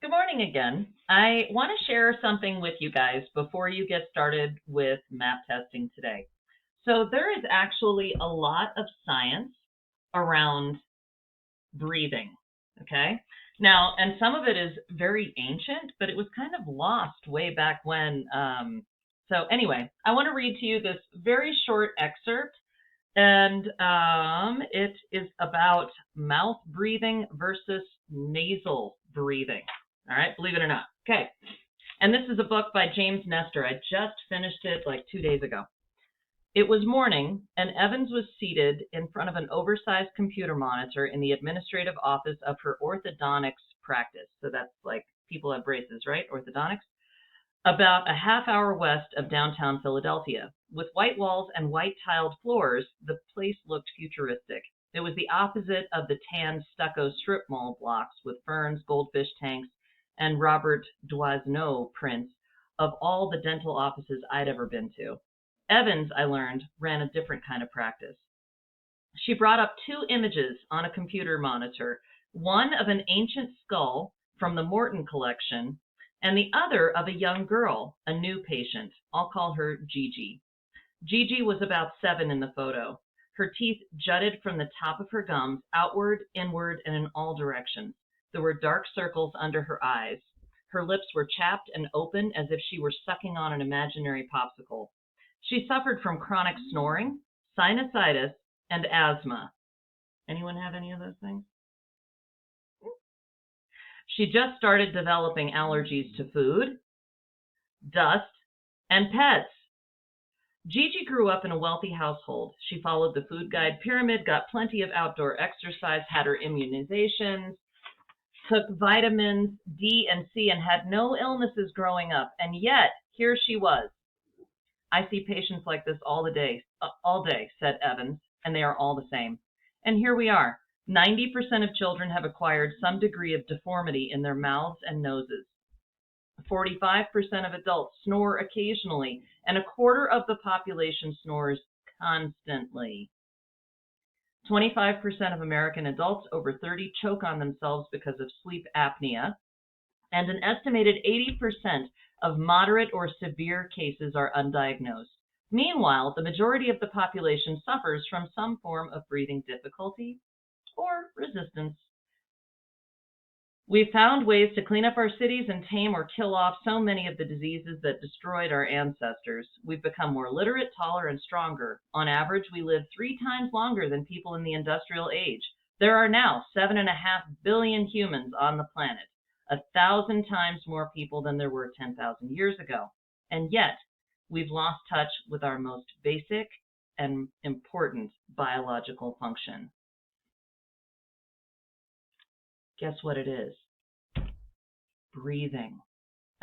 Good morning again. I want to share something with you guys before you get started with map testing today. So, there is actually a lot of science around breathing. Okay. Now, and some of it is very ancient, but it was kind of lost way back when. Anyway, I want to read to you this very short excerpt, and it is about mouth breathing versus nasal breathing. All right, believe it or not. Okay. And this is a book by James Nestor. I just finished it like 2 days ago. It was morning, and Evans was seated in front of an oversized computer monitor in the administrative office of her orthodontics practice. So that's like people have braces, right? Orthodontics. About a half hour west of downtown Philadelphia. With white walls and white tiled floors, the place looked futuristic. It was the opposite of the tan stucco strip mall blocks with ferns, goldfish tanks, and Robert Doisneau prints of all the dental offices I'd ever been to. Evans, I learned, ran a different kind of practice. She brought up two images on a computer monitor, one of an ancient skull from the Morton collection, and the other of a young girl, a new patient. I'll call her Gigi. Gigi was about 7 in the photo. Her teeth jutted from the top of her gums, outward, inward, and in all directions. There were dark circles under her eyes. Her lips were chapped and open as if she were sucking on an imaginary popsicle. She suffered from chronic snoring, sinusitis, and asthma. Anyone have any of those things? She just started developing allergies to food, dust, and pets. Gigi grew up in a wealthy household. She followed the food guide pyramid, got plenty of outdoor exercise, had her immunizations, took vitamins D and C, and had no illnesses growing up. And yet, here she was. I see patients like this all day, said Evans, and they are all the same. And here we are. 90% of children have acquired some degree of deformity in their mouths and noses. 45% of adults snore occasionally, and a quarter of the population snores constantly. 25% of American adults over 30 choke on themselves because of sleep apnea, and an estimated 80% of moderate or severe cases are undiagnosed. Meanwhile, the majority of the population suffers from some form of breathing difficulty or resistance. We've found ways to clean up our cities and tame or kill off so many of the diseases that destroyed our ancestors. We've become more literate, taller, and stronger. On average, we live 3 times longer than people in the industrial age. There are now 7.5 billion humans on the planet, 1,000 times more people than there were 10,000 years ago. And yet, we've lost touch with our most basic and important biological function. Guess what it is? Breathing.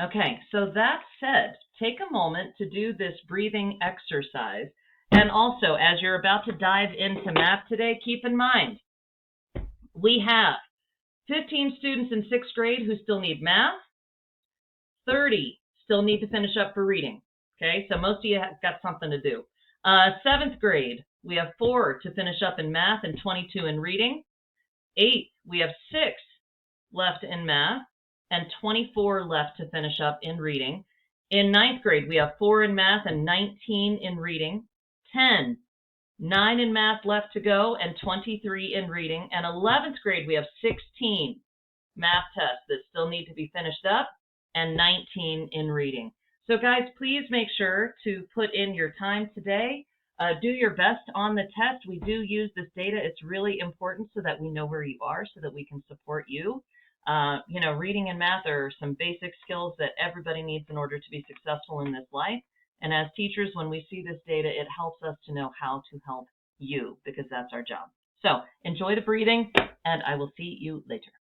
Okay, so that said, take a moment to do this breathing exercise. And also, as you're about to dive into math today, keep in mind, we have 15 students in 6th grade who still need math, 30 still need to finish up for reading. Okay, so most of you have got something to do. 7th grade, we have 4 to finish up in math and 22 in reading. 8, we have 6 left in math and 24 left to finish up in reading. In 9th grade, we have 4 in math and 19 in reading. 9 in math left to go and 23 in reading. And 11th grade, we have 16 math tests that still need to be finished up and 19 in reading. So guys, please make sure to put in your time today. Do your best on the test. We do use this data. It's really important so that we know where you are so that we can support you. Reading and math are some basic skills that everybody needs in order to be successful in this life. And as teachers, when we see this data, it helps us to know how to help you because that's our job. So enjoy the breathing, and I will see you later.